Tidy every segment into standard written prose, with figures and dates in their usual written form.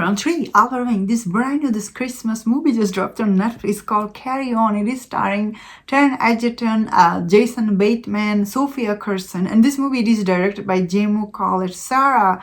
round three, Alvin, this brand new, this Christmas movie just dropped on Netflix called Carry On. It is starring Taron Egerton, Jason Bateman, Sofia Carson, and this movie is directed by Jamu College Sarah.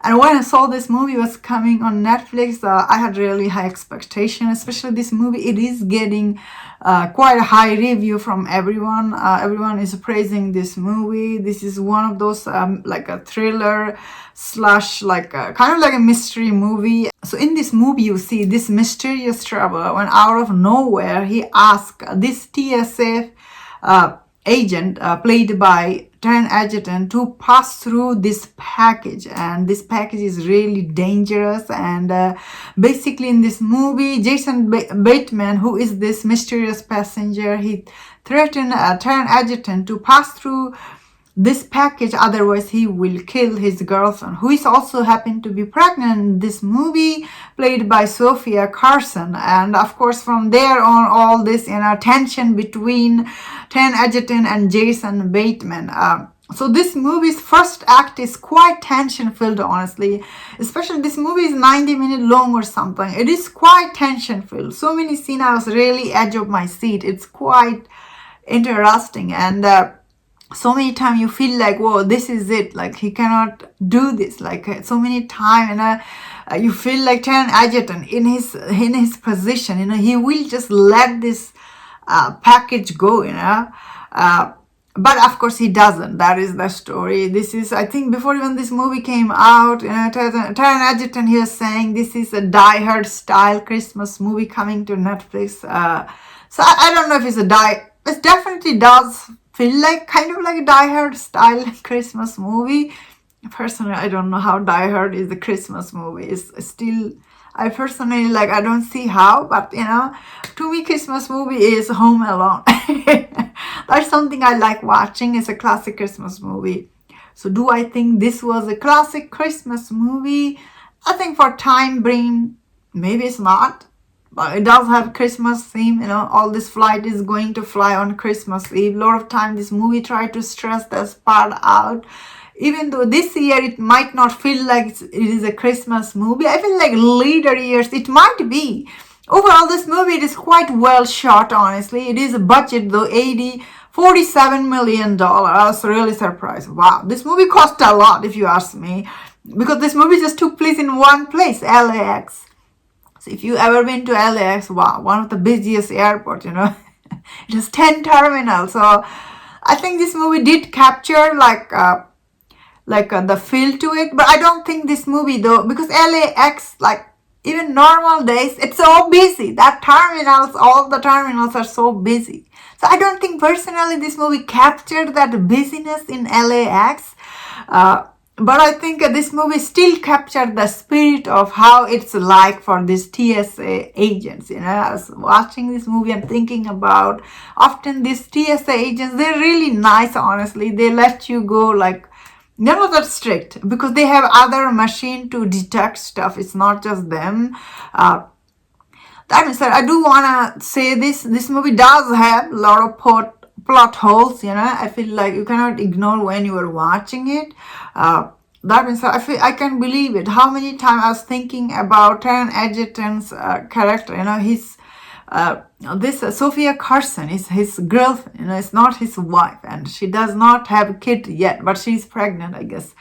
And when I saw this movie was coming on Netflix, I had really high expectations, especially this movie. It is getting quite a high review from everyone. Everyone is praising this movie. This is one of those like a thriller slash like kind of like a mystery movie. So in this movie, you see this mysterious traveler when out of nowhere, he asks this TSA agent played by Taron Egerton to pass through this package, and this package is really dangerous. And basically in this movie, Jason Bateman, who is this mysterious passenger, he threatened Taron Egerton to pass through this package, otherwise he will kill his girlfriend, who is also happened to be pregnant in this movie, played by Sofia Carson. And of course from there on, all this tension between Taron Egerton and Jason Bateman. So this movie's first act is quite tension filled, honestly. Especially this movie is 90 minutes long or something. It is quite tension filled. So many scenes I was really edge of my seat. It's quite interesting, and so many times you feel like, whoa, this is it, like he cannot do this, like so many times. And you feel like Taron Egerton in his position, he will just let this package go, but of course he doesn't. That is the story. This is, I think, before even this movie came out, Taron Egerton, he was saying this is a Die Hard style Christmas movie coming to Netflix. So I don't know if it's it definitely does feel like kind of like a Die Hard style Christmas movie. Personally, I don't know how Die Hard is a Christmas movie. It's still, I personally I don't see how, but to me Christmas movie is Home Alone. That's something I like watching. It's a classic Christmas movie. So do I think this was a classic Christmas movie? I think for time being, maybe it's not. But it does have Christmas theme, all this flight is going to fly on Christmas Eve. A lot of time this movie tried to stress this part out. Even though this year it might not feel like it is a Christmas movie, I feel like later years it might be. Overall, this movie it is quite well shot, honestly. It is a budget though, $47 million. I was really surprised. Wow, this movie cost a lot if you ask me. Because this movie just took place in one place, LAX. So if you ever been to LAX, wow, one of the busiest airports, it has 10 terminals. So I think this movie did capture the feel to it. But I don't think this movie though, because LAX, even normal days, it's so busy. All the terminals are so busy. So I don't think personally this movie captured that busyness in LAX. But I think this movie still captured the spirit of how it's like for these TSA agents. I was watching this movie and thinking about often these TSA agents, they're really nice, honestly. They let you go, they're not that strict because they have other machine to detect stuff. It's not just them. That being said, I do want to say this movie does have a lot of plot holes, I feel like you cannot ignore when you are watching it. That means I can believe it. How many times I was thinking about Taron Egerton's character, this Sofia Carson is his girlfriend, it's not his wife, and she does not have a kid yet, but she's pregnant, I guess.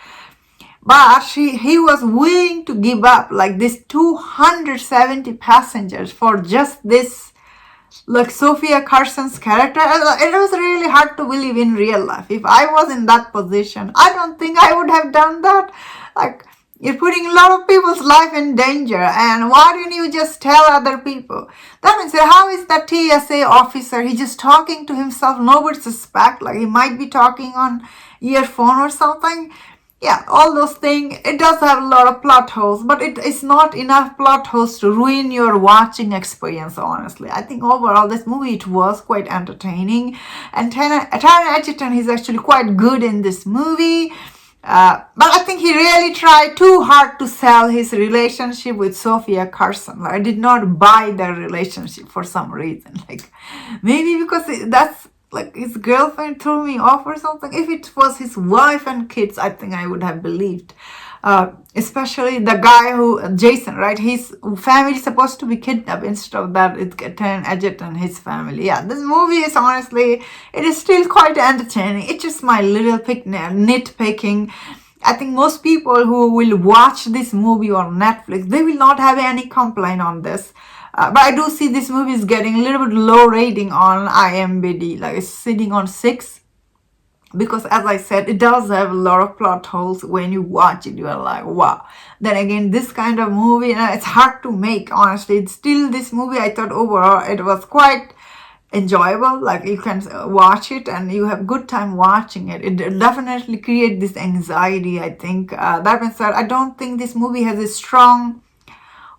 But he was willing to give up this 270 passengers for just this, Sofia Carson's character. It was really hard to believe in real life. If I was in that position, I don't think I would have done that. You're putting a lot of people's life in danger, and why didn't you just tell other people? That means how is that TSA officer, he's just talking to himself, nobody suspect, he might be talking on earphone or something. Yeah, all those things, it does have a lot of plot holes, but it is not enough plot holes to ruin your watching experience, honestly. I think overall this movie, it was quite entertaining, and Taron Egerton is actually quite good in this movie. But I think he really tried too hard to sell his relationship with Sofia Carson. I did not buy their relationship for some reason. Maybe because that's his girlfriend threw me off or something. If it was his wife and kids, I think I would have believed. Especially the guy who, Jason, right? His family is supposed to be kidnapped. Instead of that, it's Taron Egerton and his family. Yeah, this movie is honestly, it is still quite entertaining. It's just my little nitpicking. I think most people who will watch this movie on Netflix, they will not have any complaint on this. But I do see this movie is getting a little bit low rating on IMDb. Like it's sitting on 6. Because as I said, it does have a lot of plot holes. When you watch it, you are like, wow. Then again, this kind of movie, it's hard to make, honestly. It's still, this movie, I thought overall it was quite enjoyable. Like you can watch it and you have good time watching it. It definitely creates this anxiety, I think. That being said, I don't think this movie has a strong,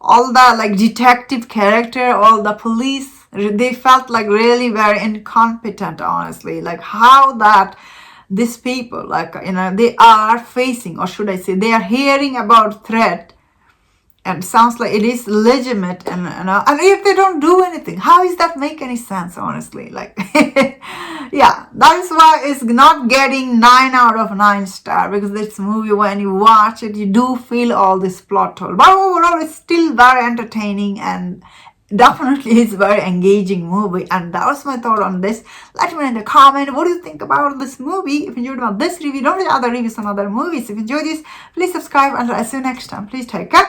all the like detective character, all the police, they felt like really very incompetent, honestly. Like how that these people, like, they are facing, or should I say, they are hearing about threat, and sounds like it is legitimate, and if they don't do anything, how is that make any sense, honestly? Like, yeah, that is why it's not getting 9 out of 9 star, because this movie, when you watch it, you do feel all this plot hole, but overall it's still very entertaining, and definitely it's a very engaging movie. And that was my thought on this. Let me know in the comment, what do you think about this movie? If you enjoyed about this review, don't do other reviews on other movies. If you enjoyed this, please subscribe, and I'll see you next time. Please take care.